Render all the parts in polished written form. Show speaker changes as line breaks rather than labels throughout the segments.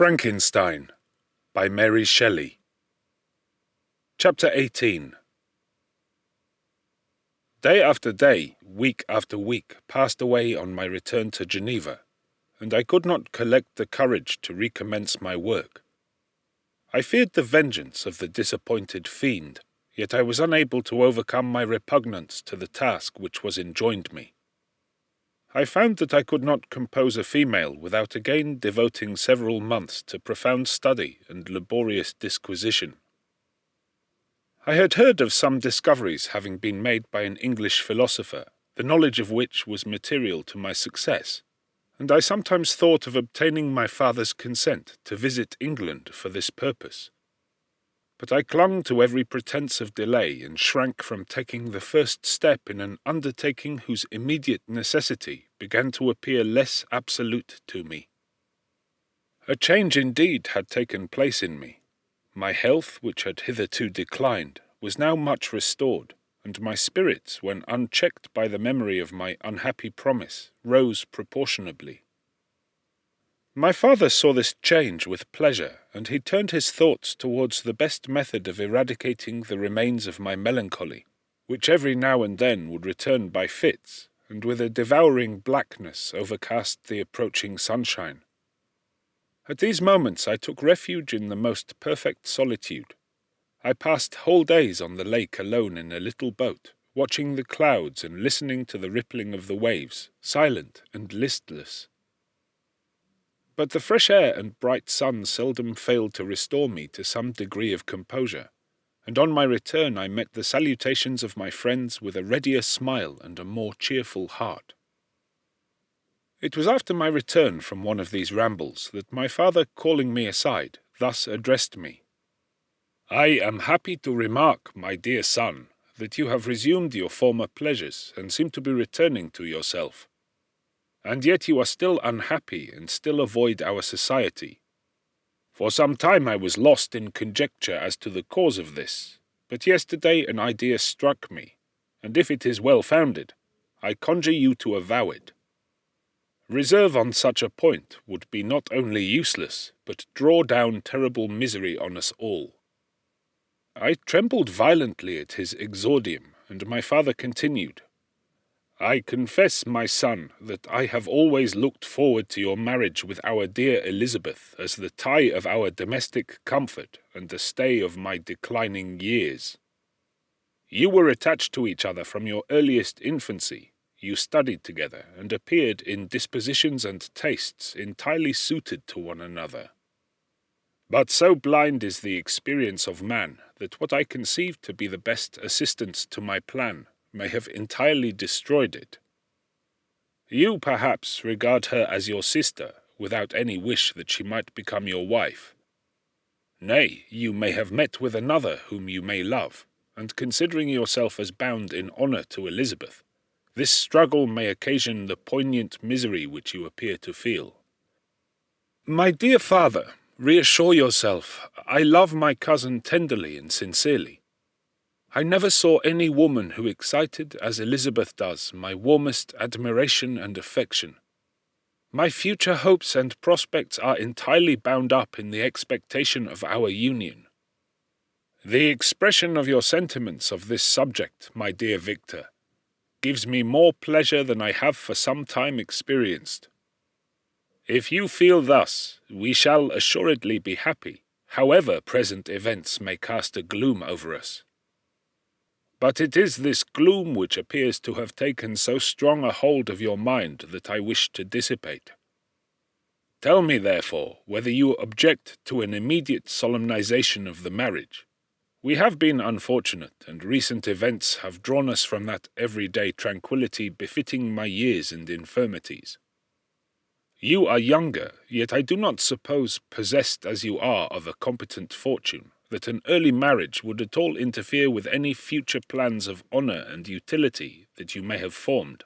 Frankenstein by Mary Shelley. Chapter 18. Day after day, week after week, passed away on my return to Geneva, and I could not collect the courage to recommence my work. I feared the vengeance of the disappointed fiend, yet I was unable to overcome my repugnance to the task which was enjoined me. I found that I could not compose a female without again devoting several months to profound study and laborious disquisition. I had heard of some discoveries having been made by an English philosopher, the knowledge of which was material to my success, and I sometimes thought of obtaining my father's consent to visit England for this purpose. But I clung to every pretence of delay and shrank from taking the first step in an undertaking whose immediate necessity began to appear less absolute to me. A change indeed had taken place in me. My health, which had hitherto declined, was now much restored, and my spirits, when unchecked by the memory of my unhappy promise, rose proportionably. My father saw this change with pleasure, and he turned his thoughts towards the best method of eradicating the remains of my melancholy, which every now and then would return by fits, and with a devouring blackness overcast the approaching sunshine. At these moments I took refuge in the most perfect solitude. I passed whole days on the lake alone in a little boat, watching the clouds and listening to the rippling of the waves, silent and listless. But the fresh air and bright sun seldom failed to restore me to some degree of composure, and on my return I met the salutations of my friends with a readier smile and a more cheerful heart. It was after my return from one of these rambles that my father, calling me aside, thus addressed me. "I am happy to remark, my dear son, that you have resumed your former pleasures and seem to be returning to yourself. And yet you are still unhappy and still avoid our society. For some time I was lost in conjecture as to the cause of this, but yesterday an idea struck me, and if it is well founded, I conjure you to avow it. Reserve on such a point would be not only useless, but draw down terrible misery on us all." I trembled violently at his exordium, and my father continued, "I confess, my son, that I have always looked forward to your marriage with our dear Elizabeth as the tie of our domestic comfort and the stay of my declining years. You were attached to each other from your earliest infancy. You studied together, and appeared in dispositions and tastes entirely suited to one another. But so blind is the experience of man that what I conceived to be the best assistance to my plan may have entirely destroyed it. You, perhaps, regard her as your sister, without any wish that she might become your wife. Nay, you may have met with another whom you may love, and considering yourself as bound in honour to Elizabeth, this struggle may occasion the poignant misery which you appear to feel. My dear father, reassure yourself. I love my cousin tenderly and sincerely. I never saw any woman who excited, as Elizabeth does, my warmest admiration and affection. My future hopes and prospects are entirely bound up in the expectation of our union. The expression of your sentiments of this subject, my dear Victor, gives me more pleasure than I have for some time experienced. If you feel thus, we shall assuredly be happy, however present events may cast a gloom over us. But it is this gloom which appears to have taken so strong a hold of your mind that I wish to dissipate. Tell me, therefore, whether you object to an immediate solemnization of the marriage. We have been unfortunate, and recent events have drawn us from that everyday tranquillity befitting my years and infirmities. You are younger, yet I do not suppose, possessed as you are of a competent fortune, that an early marriage would at all interfere with any future plans of honour and utility that you may have formed.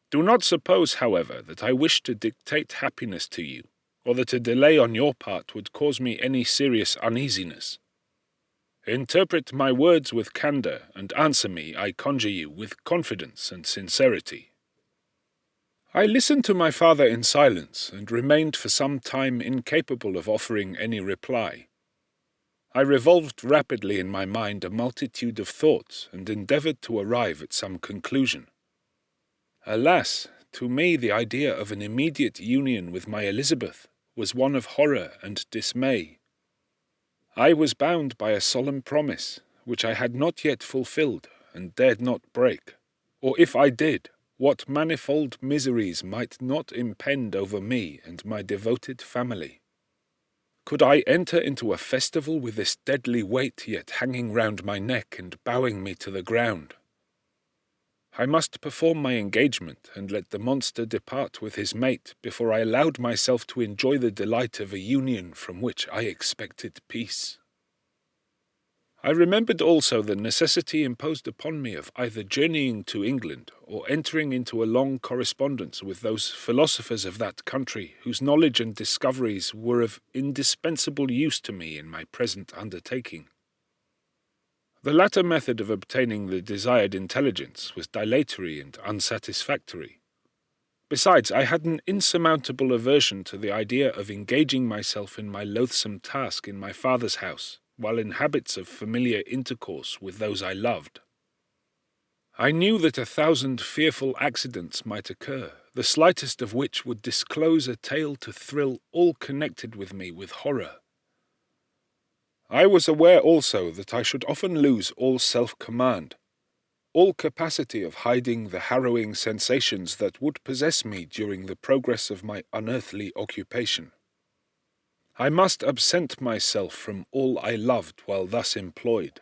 Do not suppose, however, that I wish to dictate happiness to you, or that a delay on your part would cause me any serious uneasiness. Interpret my words with candour, and answer me, I conjure you, with confidence and sincerity. I listened to my father in silence, and remained for some time incapable of offering any reply. I revolved rapidly in my mind a multitude of thoughts, and endeavoured to arrive at some conclusion. Alas, to me the idea of an immediate union with my Elizabeth was one of horror and dismay. I was bound by a solemn promise, which I had not yet fulfilled, and dared not break. Or if I did, what manifold miseries might not impend over me and my devoted family? Could I enter into a festival with this deadly weight yet hanging round my neck and bowing me to the ground? I must perform my engagement and let the monster depart with his mate before I allowed myself to enjoy the delight of a union from which I expected peace. I remembered also the necessity imposed upon me of either journeying to England or entering into a long correspondence with those philosophers of that country whose knowledge and discoveries were of indispensable use to me in my present undertaking. The latter method of obtaining the desired intelligence was dilatory and unsatisfactory. Besides, I had an insurmountable aversion to the idea of engaging myself in my loathsome task in my father's house, while in habits of familiar intercourse with those I loved. I knew that 1,000 fearful accidents might occur, the slightest of which would disclose a tale to thrill all connected with me with horror. I was aware also that I should often lose all self-command, all capacity of hiding the harrowing sensations that would possess me during the progress of my unearthly occupation. I must absent myself from all I loved while thus employed.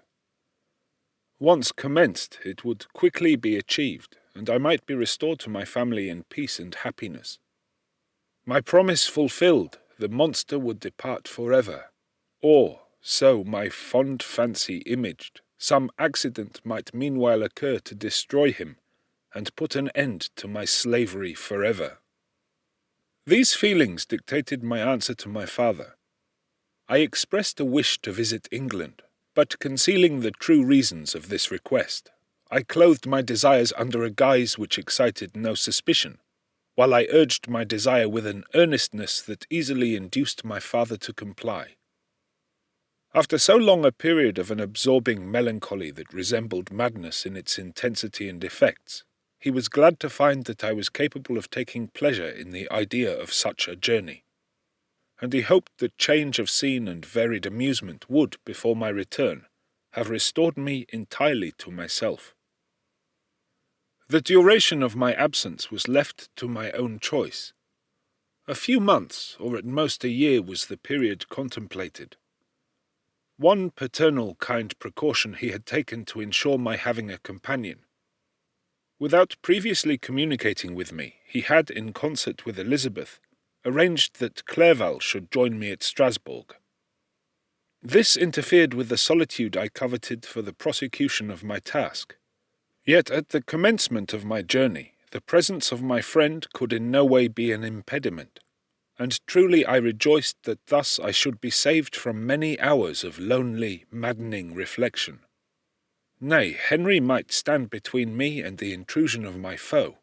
Once commenced, it would quickly be achieved, and I might be restored to my family in peace and happiness. My promise fulfilled, the monster would depart forever, or, so my fond fancy imaged, some accident might meanwhile occur to destroy him, and put an end to my slavery forever. These feelings dictated my answer to my father. I expressed a wish to visit England, but concealing the true reasons of this request, I clothed my desires under a guise which excited no suspicion, while I urged my desire with an earnestness that easily induced my father to comply. After so long a period of an absorbing melancholy that resembled madness in its intensity and effects, he was glad to find that I was capable of taking pleasure in the idea of such a journey, and he hoped that change of scene and varied amusement would, before my return, have restored me entirely to myself. The duration of my absence was left to my own choice. A few months, or at most a year, was the period contemplated. One paternal kind precaution he had taken to ensure my having a companion. Without previously communicating with me, he had, in concert with Elizabeth, arranged that Clerval should join me at Strasbourg. This interfered with the solitude I coveted for the prosecution of my task. Yet at the commencement of my journey, the presence of my friend could in no way be an impediment, and truly I rejoiced that thus I should be saved from many hours of lonely, maddening reflection. Nay, Henry might stand between me and the intrusion of my foe.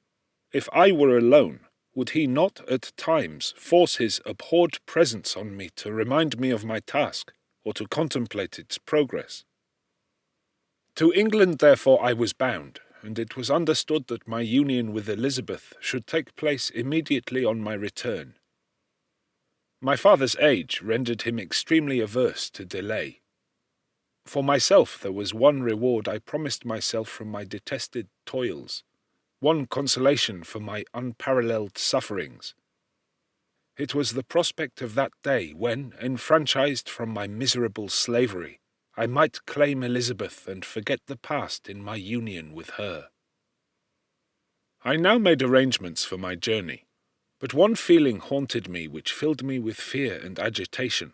If I were alone, would he not at times force his abhorred presence on me to remind me of my task, or to contemplate its progress? To England, therefore, I was bound, and it was understood that my union with Elizabeth should take place immediately on my return. My father's age rendered him extremely averse to delay. For myself there was one reward I promised myself from my detested toils, one consolation for my unparalleled sufferings. It was the prospect of that day when, enfranchised from my miserable slavery, I might claim Elizabeth and forget the past in my union with her. I now made arrangements for my journey, but one feeling haunted me which filled me with fear and agitation.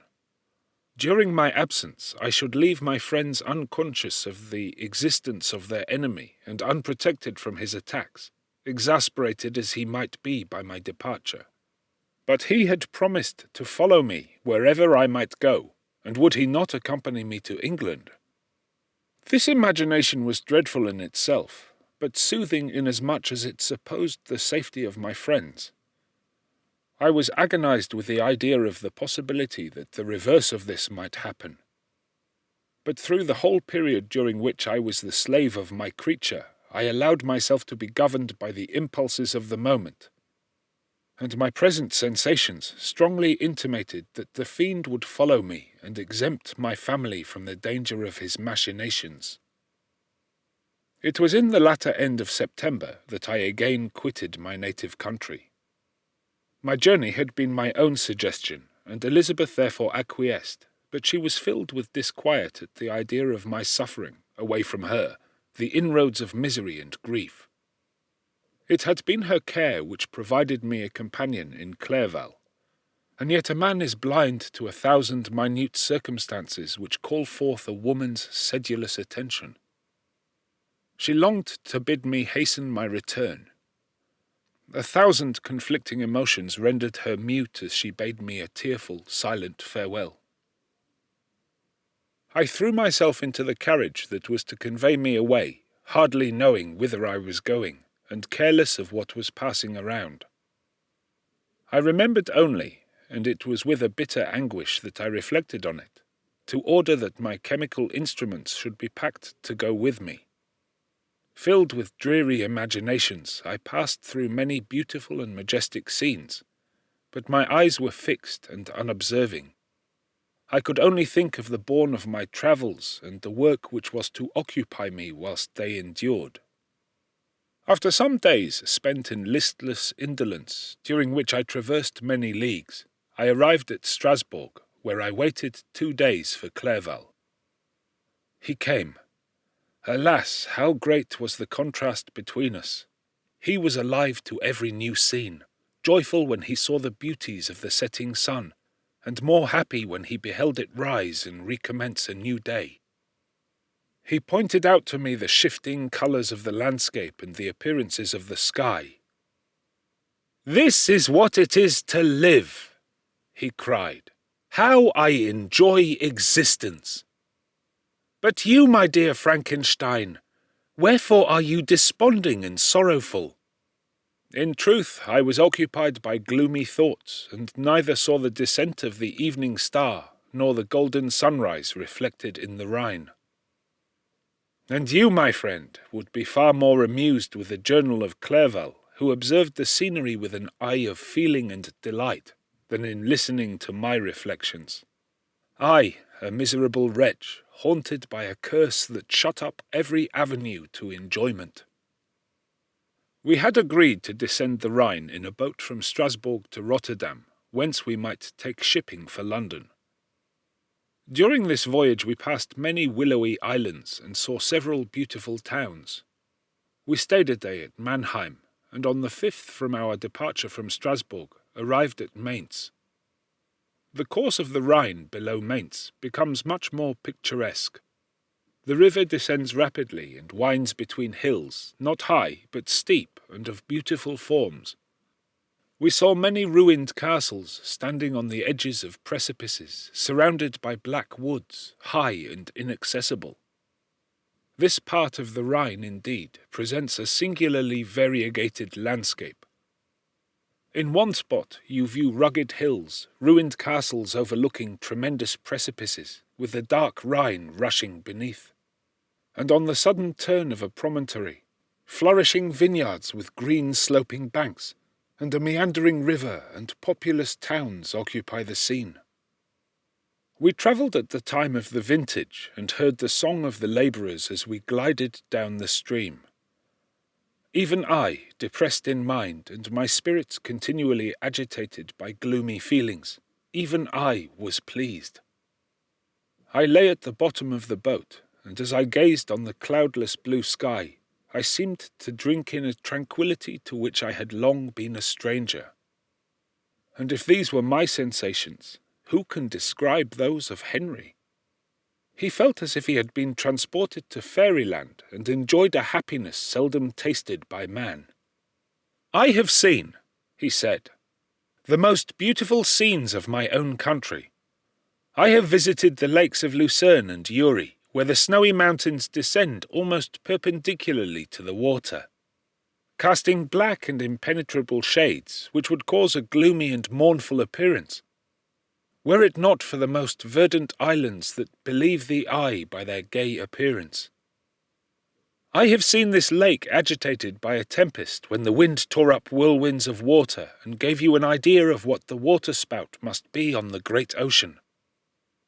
During my absence I should leave my friends unconscious of the existence of their enemy and unprotected from his attacks, exasperated as he might be by my departure. But he had promised to follow me wherever I might go, and would he not accompany me to England? This imagination was dreadful in itself, but soothing inasmuch as it supposed the safety of my friends. I was agonized with the idea of the possibility that the reverse of this might happen. But through the whole period during which I was the slave of my creature, I allowed myself to be governed by the impulses of the moment, and my present sensations strongly intimated that the fiend would follow me and exempt my family from the danger of his machinations. It was in the latter end of September that I again quitted my native country. My journey had been my own suggestion, and Elizabeth therefore acquiesced, but she was filled with disquiet at the idea of my suffering, away from her, the inroads of misery and grief. It had been her care which provided me a companion in Clerval, and yet a man is blind to 1,000 minute circumstances which call forth a woman's sedulous attention. She longed to bid me hasten my return. 1,000 conflicting emotions rendered her mute as she bade me a tearful, silent farewell. I threw myself into the carriage that was to convey me away, hardly knowing whither I was going, and careless of what was passing around. I remembered only, and it was with a bitter anguish that I reflected on it, to order that my chemical instruments should be packed to go with me. Filled with dreary imaginations, I passed through many beautiful and majestic scenes, but my eyes were fixed and unobserving. I could only think of the bourne of my travels and the work which was to occupy me whilst they endured. After some days spent in listless indolence, during which I traversed many leagues, I arrived at Strasbourg, where I waited 2 days for Clerval. He came. Alas, how great was the contrast between us! He was alive to every new scene, joyful when he saw the beauties of the setting sun, and more happy when he beheld it rise and recommence a new day. He pointed out to me the shifting colours of the landscape and the appearances of the sky. "This is what it is to live," he cried. "How I enjoy existence! But you, my dear Frankenstein, wherefore are you desponding and sorrowful?" In truth, I was occupied by gloomy thoughts, and neither saw the descent of the evening star, nor the golden sunrise reflected in the Rhine. And you, my friend, would be far more amused with the journal of Clerval, who observed the scenery with an eye of feeling and delight, than in listening to my reflections. I, a miserable wretch, haunted by a curse that shut up every avenue to enjoyment. We had agreed to descend the Rhine in a boat from Strasbourg to Rotterdam, whence we might take shipping for London. During this voyage we passed many willowy islands and saw several beautiful towns. We stayed a day at Mannheim, and on the 5th from our departure from Strasbourg arrived at Mainz. The course of the Rhine below Mainz becomes much more picturesque. The river descends rapidly and winds between hills, not high, but steep and of beautiful forms. We saw many ruined castles standing on the edges of precipices, surrounded by black woods, high and inaccessible. This part of the Rhine, indeed, presents a singularly variegated landscape. In one spot you view rugged hills, ruined castles overlooking tremendous precipices, with the dark Rhine rushing beneath. And on the sudden turn of a promontory, flourishing vineyards with green sloping banks, and a meandering river and populous towns occupy the scene. We travelled at the time of the vintage, and heard the song of the labourers as we glided down the stream. Even I, depressed in mind, and my spirits continually agitated by gloomy feelings, even I was pleased. I lay at the bottom of the boat, and as I gazed on the cloudless blue sky, I seemed to drink in a tranquillity to which I had long been a stranger. And if these were my sensations, who can describe those of Henry? He felt as if he had been transported to fairyland and enjoyed a happiness seldom tasted by man. "I have seen," he said, "the most beautiful scenes of my own country. I have visited the lakes of Lucerne and Uri, where the snowy mountains descend almost perpendicularly to the water, casting black and impenetrable shades which would cause a gloomy and mournful appearance, were it not for the most verdant islands that believe the eye by their gay appearance. I have seen this lake agitated by a tempest when the wind tore up whirlwinds of water and gave you an idea of what the waterspout must be on the great ocean.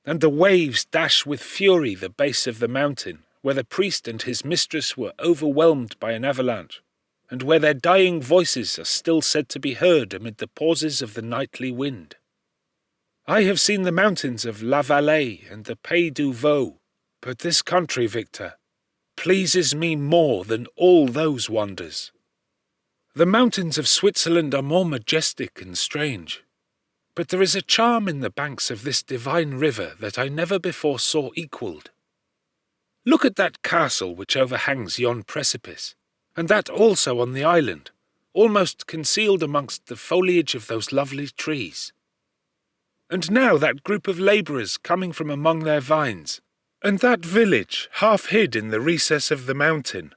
And the waves dash with fury the base of the mountain, where the priest and his mistress were overwhelmed by an avalanche, and where their dying voices are still said to be heard amid the pauses of the nightly wind. I have seen the mountains of La Vallée and the Pays du Vaud, but this country, Victor, pleases me more than all those wonders. The mountains of Switzerland are more majestic and strange, but there is a charm in the banks of this divine river that I never before saw equalled. Look at that castle which overhangs yon precipice, and that also on the island, almost concealed amongst the foliage of those lovely trees. And now that group of labourers coming from among their vines, and that village half hid in the recess of the mountain.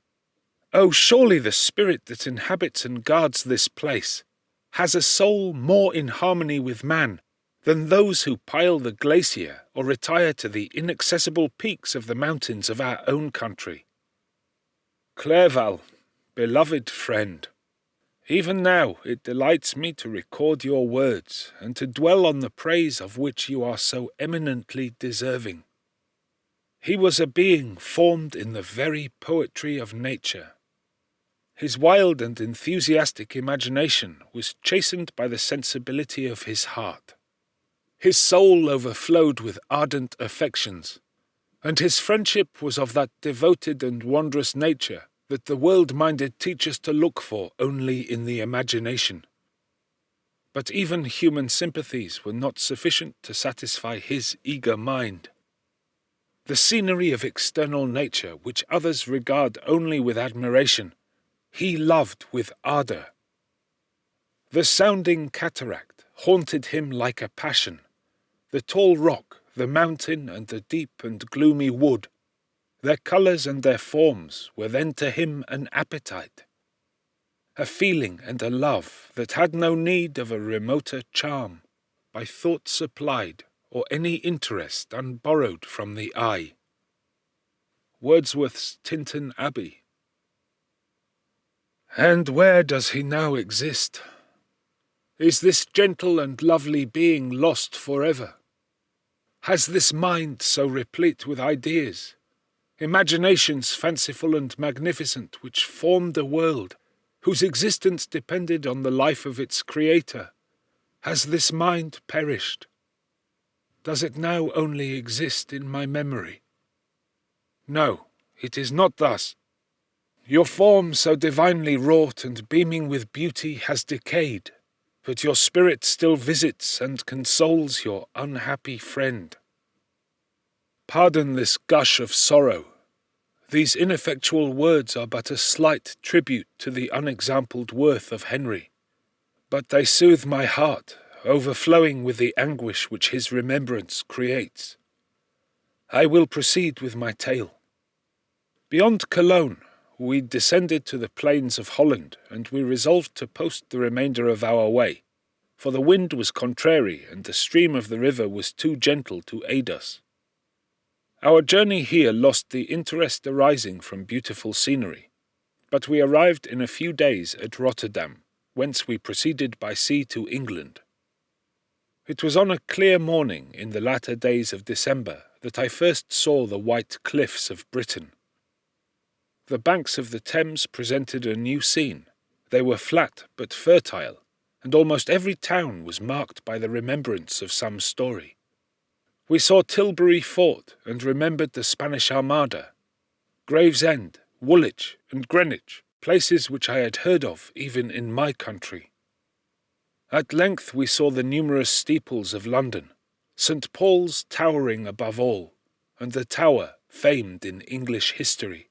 Oh, surely the spirit that inhabits and guards this place has a soul more in harmony with man than those who pile the glacier or retire to the inaccessible peaks of the mountains of our own country. Clerval, beloved friend, even now it delights me to record your words and to dwell on the praise of which you are so eminently deserving. He was a being formed in the very poetry of nature. His wild and enthusiastic imagination was chastened by the sensibility of his heart. His soul overflowed with ardent affections, and his friendship was of that devoted and wondrous nature that the world-minded teach us to look for only in the imagination. But even human sympathies were not sufficient to satisfy his eager mind. The scenery of external nature, which others regard only with admiration, he loved with ardour. The sounding cataract haunted him like a passion. The tall rock, the mountain, and the deep and gloomy wood, their colours and their forms were then to him an appetite, a feeling and a love that had no need of a remoter charm, by thought supplied, or any interest unborrowed from the eye. Wordsworth's Tintern Abbey. And where does he now exist? Is this gentle and lovely being lost forever? Has this mind so replete with ideas, imaginations fanciful and magnificent, which formed a world, whose existence depended on the life of its creator, has this mind perished? Does it now only exist in my memory? No, it is not thus. Your form so divinely wrought and beaming with beauty has decayed, but your spirit still visits and consoles your unhappy friend. Pardon this gush of sorrow. These ineffectual words are but a slight tribute to the unexampled worth of Henry, but they soothe my heart, overflowing with the anguish which his remembrance creates. I will proceed with my tale. Beyond Cologne, we descended to the plains of Holland, and we resolved to post the remainder of our way, for the wind was contrary and the stream of the river was too gentle to aid us. Our journey here lost the interest arising from beautiful scenery, but we arrived in a few days at Rotterdam, whence we proceeded by sea to England. It was on a clear morning in the latter days of December that I first saw the white cliffs of Britain. The banks of the Thames presented a new scene. They were flat but fertile, and almost every town was marked by the remembrance of some story. We saw Tilbury Fort and remembered the Spanish Armada, Gravesend, Woolwich, and Greenwich, places which I had heard of even in my country. At length we saw the numerous steeples of London, St. Paul's towering above all, and the Tower famed in English history.